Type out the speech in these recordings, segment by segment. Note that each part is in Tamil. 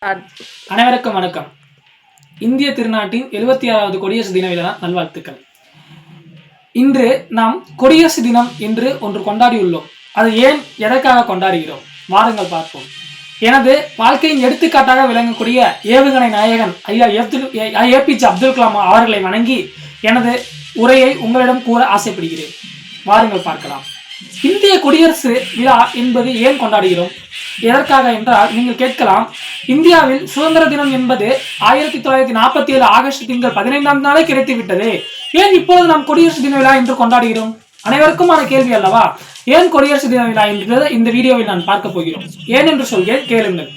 அனைவருக்கும் வணக்கம். இந்திய திருநாட்டின் 76வது குடியரசு தின விழா நல்வாழ்த்துக்கள். இன்று நாம் குடியரசு தினம் என்று ஒன்று கொண்டாடியுள்ளோம். அது ஏன் எதற்காக கொண்டாடுகிறோம்? வாருங்கள் பார்ப்போம். எனது வாழ்க்கையின் எடுத்துக்காட்டாக விளங்கக்கூடிய ஏவுகணை நாயகன் ஐயா ஏபிஜே அப்துல் கலாம் அவர்களை வணங்கி எனது உரையை உங்களிடம் கூற ஆசைப்படுகிறேன். வாருங்கள் பார்க்கலாம். இந்திய குடியரசு விழா என்பது ஏன் கொண்டாடுகிறோம், எதற்காக என்றால் நீங்கள் கேட்கலாம், இந்தியாவில் சுதந்திர தினம் என்பது 1947 ஆகஸ்ட் திங்கள் 15ஆம் நாளே கிடைத்துவிட்டது, ஏன் இப்பொழுது நாம் குடியரசு தின விழா என்று கொண்டாடுகிறோம்? அனைவருக்குமான கேள்வி அல்லவா? ஏன் குடியரசு தின விழா என்பது இந்த வீடியோவில் நான் பார்க்க போகிறோம். ஏன் என்று சொல்கிறேன், கேளுங்கள்.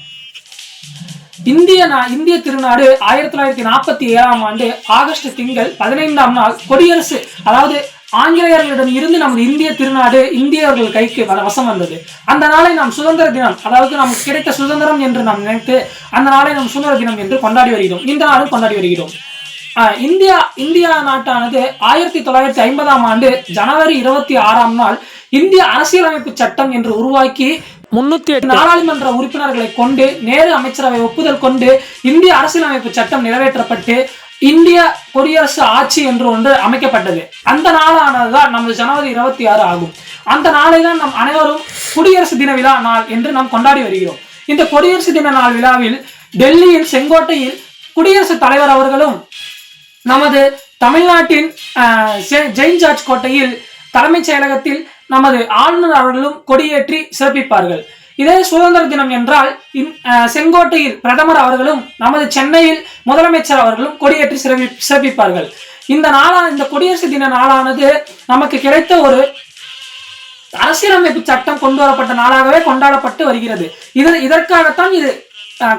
இந்திய திருநாடு 1947ஆம் ஆண்டு ஆகஸ்ட் திங்கள் 15ஆம் நாள் குடியரசு, அதாவது ஆங்கிலேயர்களிடம் இருந்து நமது இந்திய திருநாடு இந்தியர்கள் கைக்கு வசம் வந்தது. அந்த நாளை நாம் சுதந்திர தினம், அதாவது நமக்கு கிடைத்த சுதந்திரம் என்று நாம் நினைத்து அந்த நாளை நாம் சுதந்திர தினம் என்று கொண்டாடி வருகிறோம். இந்த நாளும் கொண்டாடி வருகிறோம். இந்தியா நாட்டானது 1950ஆம் ஆண்டு ஜனவரி 26ஆம் நாள் இந்திய அரசியலமைப்பு சட்டம் என்று உருவாக்கி 308 நாடாளுமன்ற உறுப்பினர்களை கொண்டு நேரு அமைச்சரவை ஒப்புதல் கொண்டு இந்திய அரசியலமைப்பு சட்டம் நிறைவேற்றப்பட்டு இந்திய குடியரசு ஆட்சி என்று ஒன்று அமைக்கப்பட்டது. அந்த நாளானதுதான் நமது ஜனவரி 26 ஆகும். அந்த நாளை தான் நாம் அனைவரும் குடியரசு தின விழா நாள் என்று நாம் கொண்டாடி வருகிறோம். இந்த குடியரசு தின நாள் விழாவில் டெல்லியில் செங்கோட்டையில் குடியரசுத் தலைவர் அவர்களும் நமது தமிழ்நாட்டின் ஜெயின் ஜார்ஜ் கோட்டையில் தலைமைச் செயலகத்தில் நமது ஆளுநர் அவர்களும் கொடியேற்றி சிறப்பிப்பார்கள். இதே சுதந்திர தினம் என்றால் செங்கோட்டையில் பிரதமர் அவர்களும் நமது சென்னையில் முதலமைச்சர் அவர்களும் கொடியேற்றி சிறப்பிப்பார்கள். இந்த குடியரசு தின நாளானது நமக்கு கிடைத்த ஒரு அரசியலமைப்பு சட்டம் கொண்டு வரப்பட்ட நாளாகவே கொண்டாடப்பட்டு வருகிறது. இதற்காகத்தான் இது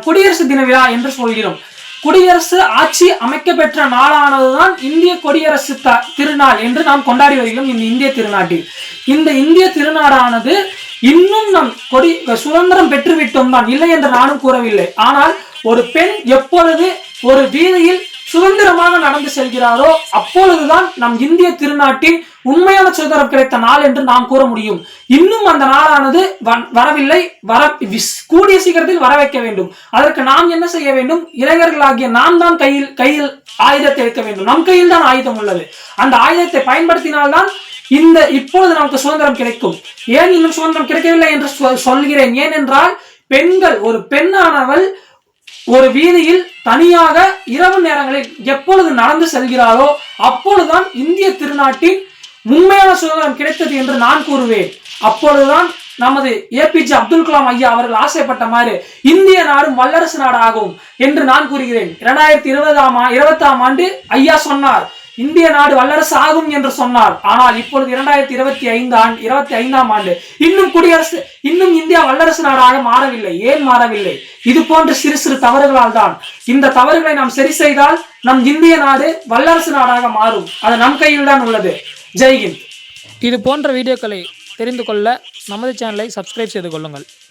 குடியரசு தின விழா என்று சொல்கிறோம். குடியரசு ஆட்சி அமைக்க பெற்ற நாளானதுதான் இந்திய குடியரசு திருநாள் என்று நாம் கொண்டாடி வருகிறோம். இந்த இந்திய திருநாட்டில் இந்த இந்திய திருநாடானது இன்னும் நாம் சுதந்திரம் பெற்றுவிட்டோம் தான், இல்லை என்று நானும் கூறவில்லை. ஆனால் ஒரு பெண் எப்பொழுது ஒரு வீதியில் சுதந்திரமாக நடந்து செல்கிறாரோ அப்பொழுதுதான் நம் இந்திய திருநாட்டின் உண்மையான சுதந்திரம் கிடைத்த நாள் என்று நாம் கூற முடியும். இன்னும் அந்த நாளானது வரவில்லை. கூடிய சீக்கிரத்தில் வர வைக்க வேண்டும். அதற்கு நாம் என்ன செய்ய வேண்டும்? இளைஞர்களாகிய நாம் தான் கையில் ஆயுதத்தை எடுக்க வேண்டும். நம் கையில் தான் ஆயுதம் உள்ளது. அந்த ஆயுதத்தை பயன்படுத்தினால்தான் இப்பொழுது நமக்கு சுதந்திரம் கிடைக்கும். ஏன் இன்னும் சுதந்திரம் கிடைக்கவில்லை என்று சொல்கிறேன்? ஏனென்றால் ஒரு பெண்ணானவள் ஒரு வீதியில் தனியாக இரவு நேரங்களில் எப்பொழுது நடந்து செல்கிறாரோ அப்பொழுதுதான் இந்திய திருநாட்டின் உண்மையான சுதந்திரம் கிடைத்தது என்று நான் கூறுவேன். அப்பொழுதுதான் நமது ஏபிஜே அப்துல் கலாம் ஐயா அவர்கள் ஆசைப்பட்ட மாதிரி இந்திய நாடும் வல்லரசு நாடு ஆகும் என்று நான் கூறுகிறேன். 2020ஆம் ஆண்டு ஐயா சொன்னார், இந்திய நாடு வல்லரசு ஆகும் என்று சொன்னார். ஆனால் இப்பொழுது 2025ஆம் ஆண்டு இன்னும் இந்தியா வல்லரசு நாடாக மாறவில்லை. ஏன் மாறவில்லை? இது போன்ற சிறு தவறுகளால் தான். இந்த தவறுகளை நாம் சரி செய்தால் நம் இந்திய நாடு வல்லரசு நாடாக மாறும். அது நம் கையில் தான் உள்ளது. ஜெய்ஹிந்த். இது போன்ற வீடியோக்களை தெரிந்து கொள்ள நமது சேனலை சப்ஸ்கிரைப் செய்து கொள்ளுங்கள்.